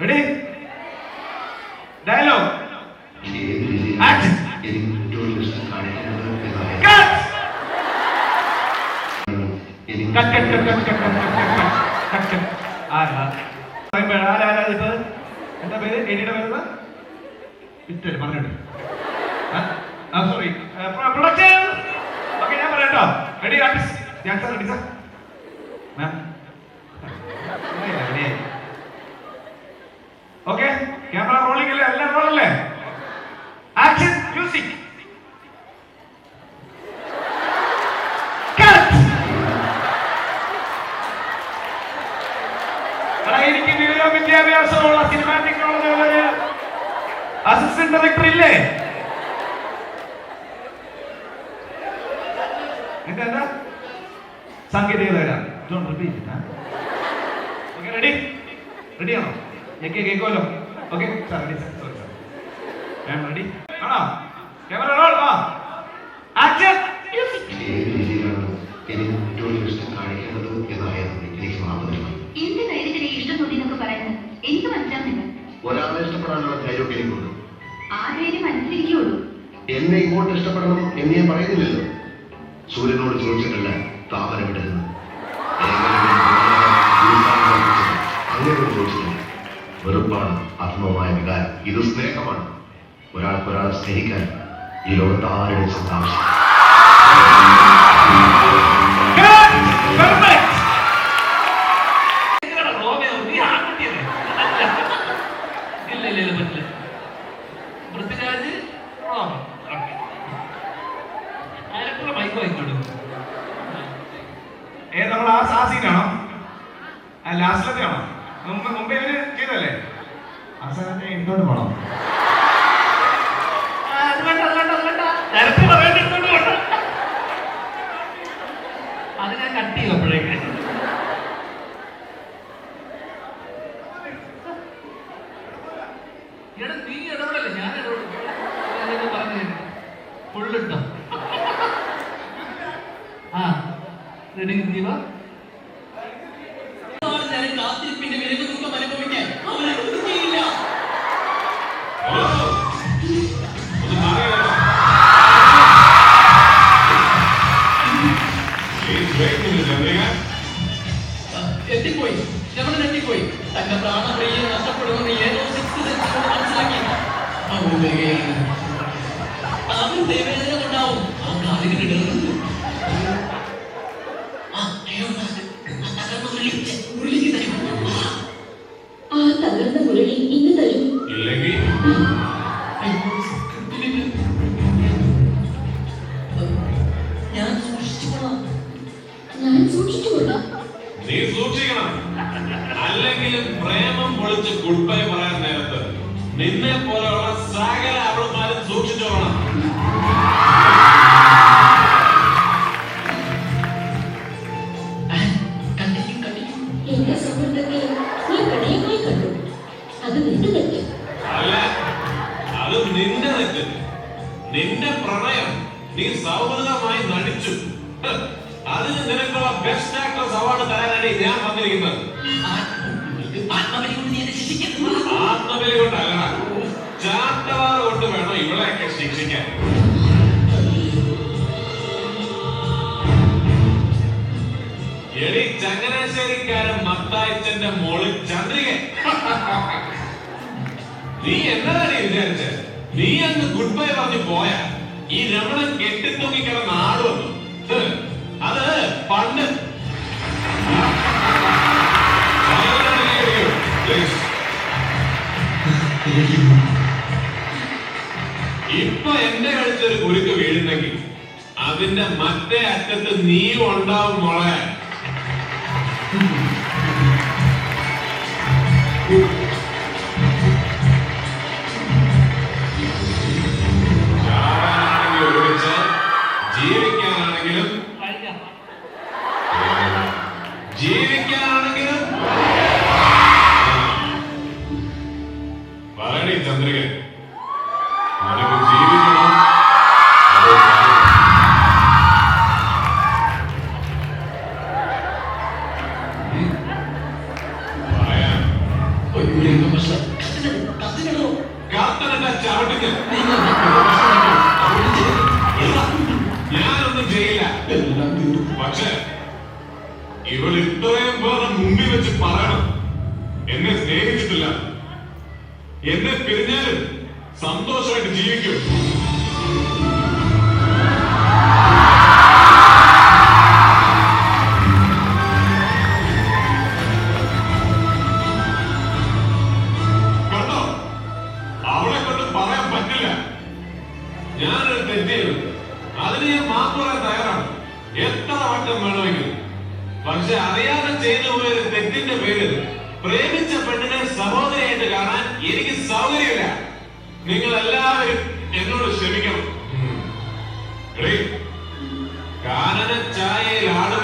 Ready dialogue action എന്താ പേര് എലിയുടെ പേര് ഇറ്റല് പറഞ്ഞിട്ട് സോറി പ്രൊഡക്ഷൻ ഓക്കെ ഞാൻ പറയാട്ടോ റെഡി ആർട്ടിസ്റ്റ് ഞാൻ സാർ റെഡി സാർ മാം റെഡിയായി ഓക്കെ ക്യാമറ റോളിംഗ് അല്ലേ എല്ലാം റോളല്ലേ ആക്ഷൻ മ്യൂസിക് എനിക്ക് വിവരവും വിദ്യാഭ്യാസമുള്ള സിനിമാറ്റിക് നോളജ് അസിസ്റ്റന്റ് ഡയറക്ടർ ഇല്ലേ എന്താ സാങ്കേതികതയാണ് റെഡി റെഡിയാണോ കേൾക്കുമല്ലോ okay sir ready sir sorry sir ma'am ready ആണോ ക്യാമറ റോൾ ആക്ഷൻ എന്റെ ധൈര്യത്തിലെ ഇഷ്ടത്തോടി എന്നൊക്കെ പറയുന്നത് എനിക്ക് മനസ്സിലാവുന്നില്ല. ഒരാളെ ഇഷ്ടപ്പെടാനുള്ള ധൈര്യമൊക്കെ എനിക്കുണ്ട്. ആ ധൈര്യം മനസ്സിലിരിക്കുള്ളൂ. എന്നെ ഇങ്ങോട്ട് ഇഷ്ടപ്പെടണം എന്ന് ഞാൻ പറയുന്നില്ലല്ലോ. സൂര്യനോട് ചോദിച്ചിട്ടല്ല താമര വിടരുന്നത്. അങ്ങനെയോട് ചോദിച്ചിട്ടില്ല. വെറുപ്പാണ് അധമമായ വികാരം. ഇത് സ്നേഹമാണ്. ഒരാൾക്കൊരാളെ സ്നേഹിക്കാൻ ഈ ലോകത്ത് ആരുടെ ആവശ്യം. നമ്മൾ ആ സീനാണോ ലാസ്റ്റിലത്തെ ആണോ മുമ്പേ അവര് ചെയ്തല്ലേ ആ സാധനത്തെ എടുത്തോണ്ട് പോണം അത് ഞാൻ കട്ട് ചെയ്തപ്പോഴേക്ക് നീ ഇടപെടല്ലേ ഞാൻ ഇടപെടും പറഞ്ഞു ഫുള്ളിട്ടോ ആ റെഡി ദീപ കാത്തിരിപ്പിന്റെ വിലക്ക് ദുഃഖം അനുഭവിക്കാൻ അവരെ ഒതുക്കിയില്ല. എത്തിപ്പോയി നമ്മൾ എത്തിപ്പോയി തന്റെ പ്രാണപ്രിയെ നഷ്ടപ്പെടുമെന്ന് ഏതോ സിക്സ് സെൻസ് മനസ്സിലാക്കി അവൻ വരികയാണ്. അവൻ ദേവേദന കൊണ്ടാവും ആ കാലികളിടുന്നത്. ആ തകർന്ന മുരളി ഇന്ന് തരും. ഞാൻ സൂക്ഷിച്ചുകൊള്ളാം. നീ സൂക്ഷിക്കണം. അല്ലെങ്കിലും പ്രേമം പൊളിച്ച് ഗുഡ് ബൈ പറയാൻ നേരത്ത് നിന്നെ പോലെയുള്ള സകല അവൾമാരും സൂക്ഷിച്ചോളണം. എന്റെ സുഹൃത്തുക്കളെ നീ പ്രണയമായി കണ്ടു. അത് നിന്റെ തെറ്റ് അല്ല, അത് നിന്റെ തെറ്റ്. നിന്റെ പ്രണയം നീ സൗഹൃദമായി നടിച്ചു. അതിന് നിനക്കുള്ള ബെസ്റ്റ് ആക്ട്രസ് അവാർഡ് തരാനാണ് ഞാൻ വന്നിരിക്കുന്നത്. ആത്മബലി കൊണ്ടല്ല, ചാട്ടവാറ് കൊണ്ട് വേണം ഇവളെയൊക്കെ ശിക്ഷിക്കാൻ. എടി ചങ്ങനാശ്ശേരിക്കാരൻ മത്തായിച്ചന്റെ മോള് ചന്ദ്രിക, നീ എന്നതാണ് വിചാരിച്ച? നീ അങ്ങ് ഗുഡ് ബൈ പറഞ്ഞു പോയാ ഈ രമണൻ കെട്ടിത്തൂങ്ങിക്കിടന്ന ആട് വന്നു. അത് പണ്ട് ഇപ്പൊ എന്റെ കഴുത്തൊരു കുരുക്ക് വീഴുന്നെങ്കിൽ അതിന്റെ മറ്റേ അറ്റത്ത് നീ ഉണ്ടാവും മോളെ. ചാടാനാണെങ്കിൽ ഒരുമിച്ച്, ജീവിക്കാനാണെങ്കിലും പറയണേ ചന്ദ്രികൻ, നിനക്ക് ജീവിക്കണം. പറയാൻ കത്തനല്ല ചവിട്ടിക്ക്. ഞാനൊന്നും ചെയ്യില്ല. പക്ഷെ ഇവൾ ഇത്രയും പേരുടെ മുമ്പിൽ വെച്ച് പറയണം എന്നെ സ്നേഹിച്ചിട്ടില്ല, എന്നെ പിരിഞ്ഞാലും സന്തോഷമായിട്ട് ജീവിക്കും. കണ്ടോ, അവളെ കൊണ്ട് പറയാൻ പറ്റില്ല. ഞാനൊരു തെറ്റ് ചെയ്തു, അതിന് ഞാൻ മാപ്പ് പറയാൻ തയ്യാറാണ്, എത്ര വട്ടം വേണമെങ്കിലും. പക്ഷെ അറിയാതെ ചെയ്തു പോയൊരു തെറ്റിന്റെ പേരിൽ പ്രേമിച്ച പെണ്ണിനെ സഹോദരിയായിട്ട് കാണാൻ എനിക്ക് സൗകര്യമില്ല. നിങ്ങൾ എല്ലാവരും എന്നോട് ക്ഷമിക്കണം. കാനന ചായയിൽ ആട്